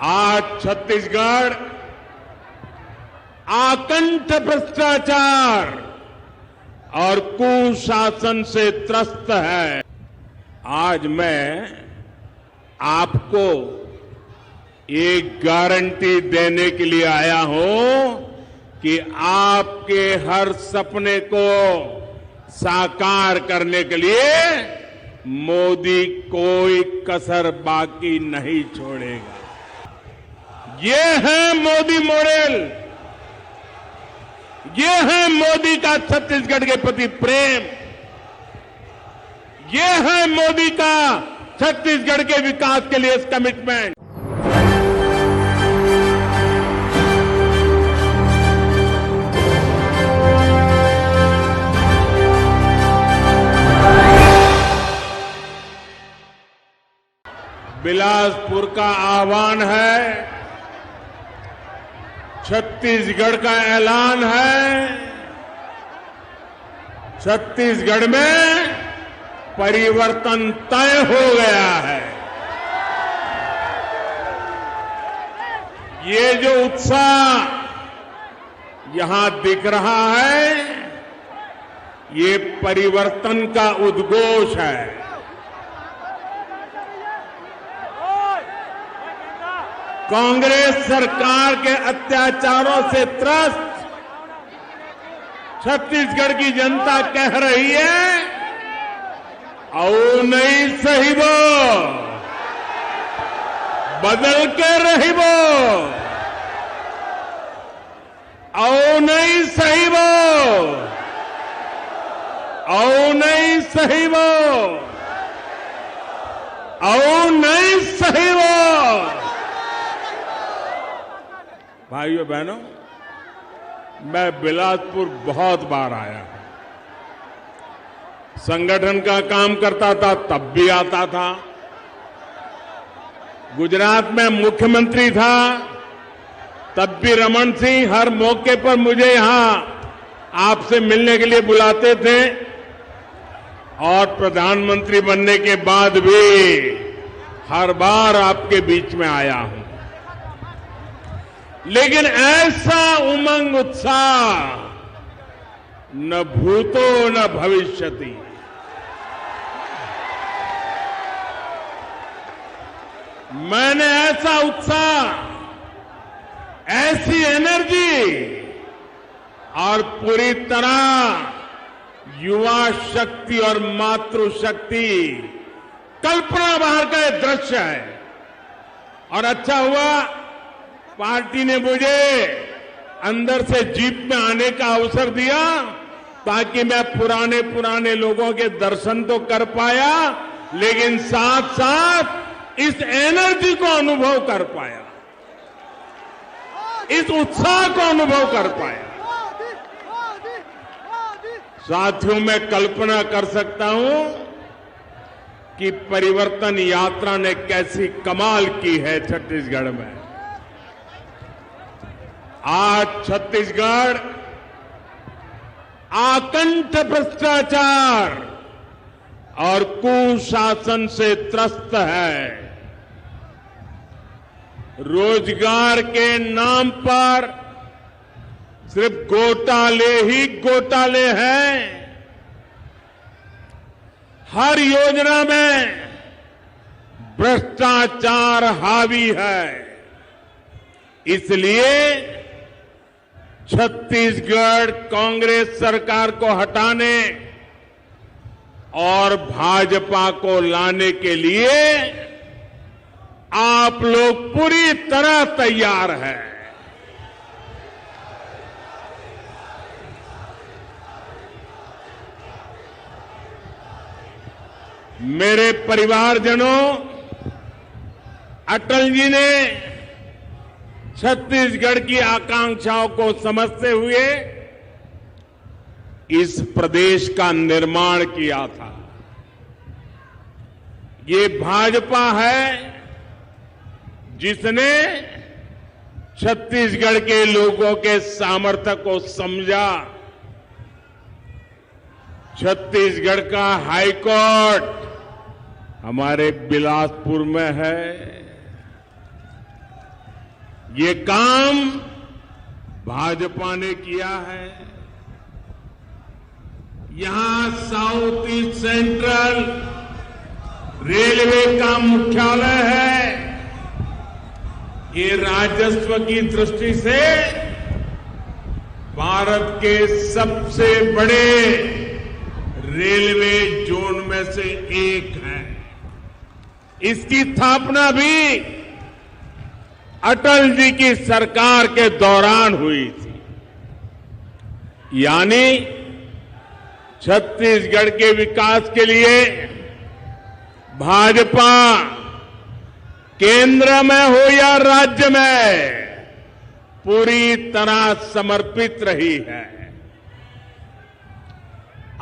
आज छत्तीसगढ़ आकंठ भ्रष्टाचार और कुशासन से त्रस्त है। आज मैं आपको एक गारंटी देने के लिए आया हूं कि आपके हर सपने को साकार करने के लिए मोदी कोई कसर बाकी नहीं छोड़ेगा। ये है मोदी मॉडल, ये है मोदी का छत्तीसगढ़ के प्रति प्रेम, ये है मोदी का छत्तीसगढ़ के विकास के लिए कमिटमेंट। बिलासपुर का आह्वान है, छत्तीसगढ़ का ऐलान है। छत्तीसगढ़ में परिवर्तन तय हो गया है। ये जो उत्साह यहां दिख रहा है, ये परिवर्तन का उद्घोष है। कांग्रेस सरकार के अत्याचारों से त्रस्त छत्तीसगढ़ की जनता कह रही है, औ नहीं सही वो, बदल के रही वो, औ नहीं सही वो, औ नहीं सही वो, औ नहीं सही वो। भाइयों बहनों, मैं बिलासपुर बहुत बार आया हूं। संगठन का काम करता था तब भी आता था। गुजरात में मुख्यमंत्री था तब भी रमन सिंह हर मौके पर मुझे यहां आपसे मिलने के लिए बुलाते थे, और प्रधानमंत्री बनने के बाद भी हर बार आपके बीच में आया हूं। लेकिन ऐसा उमंग उत्साह न भूतो न भविष्यति। मैंने ऐसा उत्साह, ऐसी एनर्जी और पूरी तरह युवा शक्ति और मातृशक्ति, कल्पना बाहर का ये दृश्य है। और अच्छा हुआ पार्टी ने मुझे अंदर से जीप में आने का अवसर दिया, ताकि मैं पुराने लोगों के दर्शन तो कर पाया, लेकिन साथ साथ इस एनर्जी को अनुभव कर पाया, इस उत्साह को अनुभव कर पाया। साथियों, मैं कल्पना कर सकता हूं कि परिवर्तन यात्रा ने कैसी कमाल की है छत्तीसगढ़ में। आज छत्तीसगढ़ आकंठ भ्रष्टाचार और कुशासन से त्रस्त है। रोजगार के नाम पर सिर्फ घोटाले ही घोटाले हैं। हर योजना में भ्रष्टाचार हावी है। इसलिए छत्तीसगढ़ कांग्रेस सरकार को हटाने और भाजपा को लाने के लिए आप लोग पूरी तरह तैयार हैं। मेरे परिवारजनों, अटल जी ने छत्तीसगढ़ की आकांक्षाओं को समझते हुए इस प्रदेश का निर्माण किया था। ये भाजपा है जिसने छत्तीसगढ़ के लोगों के सामर्थ्य को समझा। छत्तीसगढ़ का हाईकोर्ट हमारे बिलासपुर में है। ये काम भाजपा ने किया है। यहां साउथ ईस्ट सेंट्रल रेलवे का मुख्यालय है। ये राजस्व की दृष्टि से भारत के सबसे बड़े रेलवे जोन में से एक है। इसकी स्थापना भी अटल जी की सरकार के दौरान हुई थी। यानी छत्तीसगढ़ के विकास के लिए भाजपा केंद्र में हो या राज्य में पूरी तरह समर्पित रही है।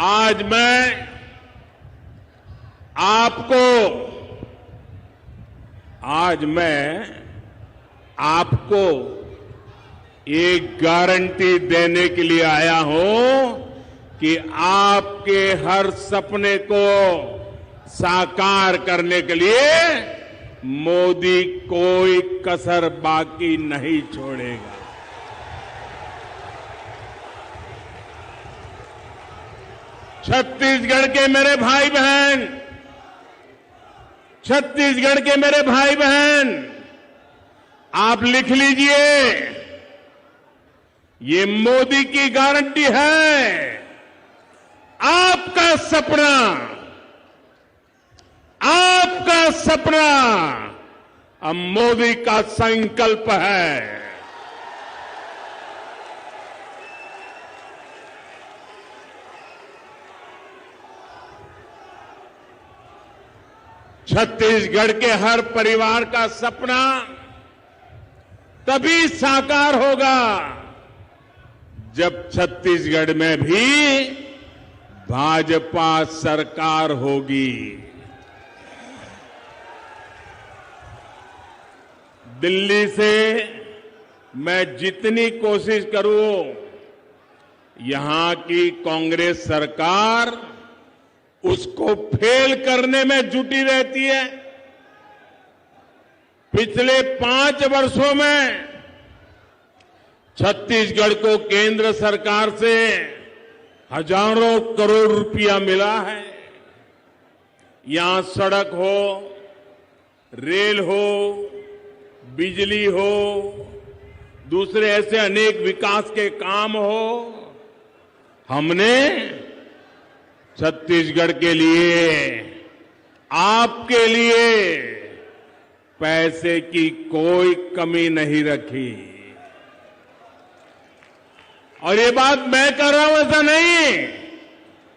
आज मैं आपको एक गारंटी देने के लिए आया हूं कि आपके हर सपने को साकार करने के लिए मोदी कोई कसर बाकी नहीं छोड़ेगा। छत्तीसगढ़ के मेरे भाई बहन, छत्तीसगढ़ के मेरे भाई बहन, आप लिख लीजिए, ये मोदी की गारंटी है। आपका सपना अब मोदी का संकल्प है। छत्तीसगढ़ के हर परिवार का सपना तभी साकार होगा जब छत्तीसगढ़ में भी भाजपा सरकार होगी। दिल्ली से मैं जितनी कोशिश करूं, यहां की कांग्रेस सरकार उसको फेल करने में जुटी रहती है। पिछले 5 वर्षों में छत्तीसगढ़ को केंद्र सरकार से हजारों करोड़ रुपया मिला है। यहां सड़क हो, रेल हो, बिजली हो, दूसरे ऐसे अनेक विकास के काम हो। हमने छत्तीसगढ़ के लिए, आपके लिए पैसे की कोई कमी नहीं रखी। और ये बात मैं कर रहा हूं ऐसा नहीं,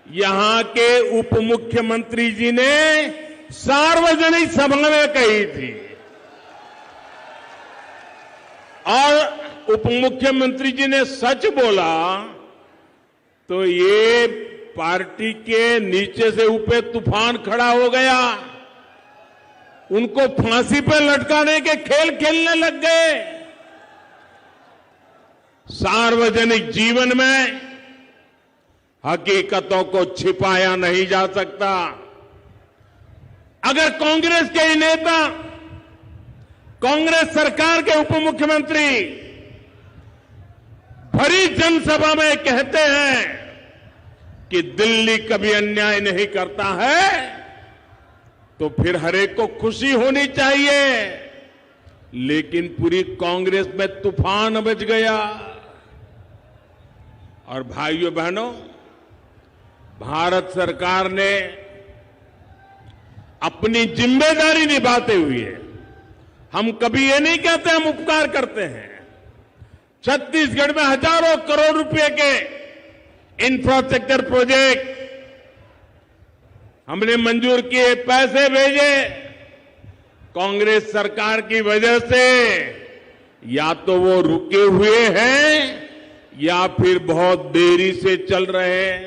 यहां के उप मुख्यमंत्री जी ने सार्वजनिक सभा में कही थी। और उप मुख्यमंत्री जी ने सच बोला तो ये पार्टी के नीचे से ऊपर तूफान खड़ा हो गया। उनको फांसी पर लटकाने के खेल खेलने लग गए। सार्वजनिक जीवन में हकीकतों को छिपाया नहीं जा सकता। अगर कांग्रेस के ही नेता, कांग्रेस सरकार के उप मुख्यमंत्री भरी जनसभा में कहते हैं कि दिल्ली कभी अन्याय नहीं करता है, तो फिर हरेक को खुशी होनी चाहिए। लेकिन पूरी कांग्रेस में तूफान मच गया। और भाइयों बहनों, भारत सरकार ने अपनी जिम्मेदारी निभाते हुए, हम कभी ये नहीं कहते हम उपकार करते हैं, छत्तीसगढ़ में हजारों करोड़ रुपए के इंफ्रास्ट्रक्चर प्रोजेक्ट हमने मंजूर किए, पैसे भेजे। कांग्रेस सरकार की वजह से या तो वो रुके हुए हैं या फिर बहुत देरी से चल रहे हैं।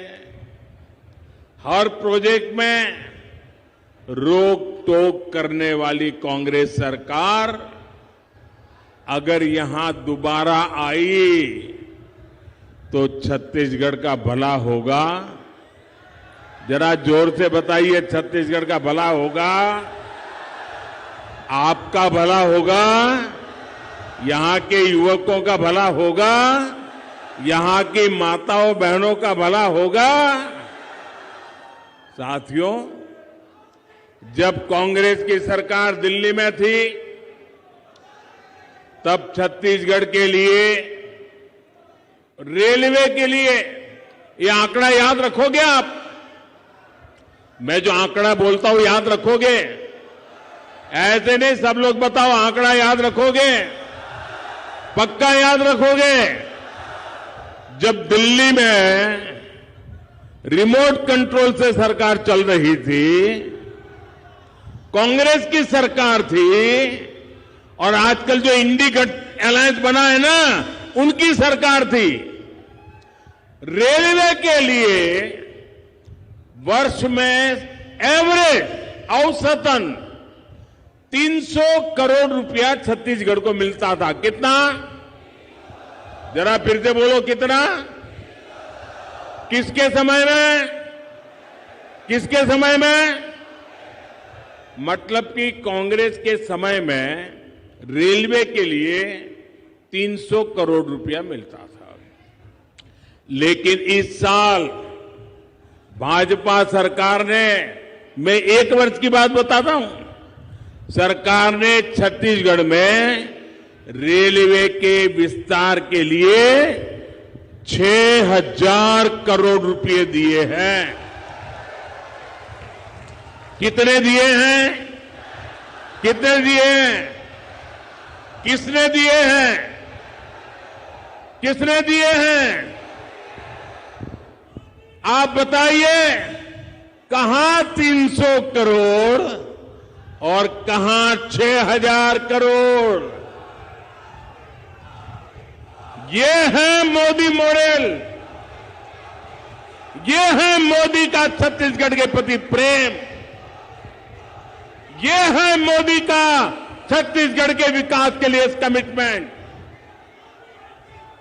हर प्रोजेक्ट में रोक टोक करने वाली कांग्रेस सरकार अगर यहां दोबारा आई तो छत्तीसगढ़ का भला होगा। जरा जोर से बताइए, छत्तीसगढ़ का भला होगा, आपका भला होगा, यहां के युवकों का भला होगा, यहां की माताओं बहनों का भला होगा। साथियों, जब कांग्रेस की सरकार दिल्ली में थी, तब छत्तीसगढ़ के लिए, रेलवे के लिए, ये आंकड़ा याद रखोगे आप? मैं जो आंकड़ा बोलता हूं याद रखोगे? ऐसे नहीं, सब लोग बताओ, आंकड़ा याद रखोगे? पक्का याद रखोगे? जब दिल्ली में रिमोट कंट्रोल से सरकार चल रही थी, कांग्रेस की सरकार थी, और आजकल जो इंडी अलायंस बना है ना, उनकी सरकार थी। रेलवे के लिए वर्ष में एवरेज औसतन 300 करोड़ रुपया छत्तीसगढ़ को मिलता था। कितना? जरा फिर से बोलो, कितना? किसके समय में? किसके समय में? मतलब कि कांग्रेस के समय में रेलवे के लिए 300 करोड़ रुपया मिलता था। लेकिन इस साल भाजपा सरकार ने, मैं एक वर्ष की बात बताता हूं, सरकार ने छत्तीसगढ़ में रेलवे के विस्तार के लिए 6,000 करोड़ रुपए दिए हैं। कितने दिए हैं? कितने दिए हैं? किसने दिए हैं? किसने दिए हैं? आप बताइए, कहां 300 करोड़ और कहां 6,000 करोड़? ये है मोदी मॉडल, ये है मोदी का छत्तीसगढ़ के प्रति प्रेम, ये है मोदी का छत्तीसगढ़ के विकास के लिए कमिटमेंट।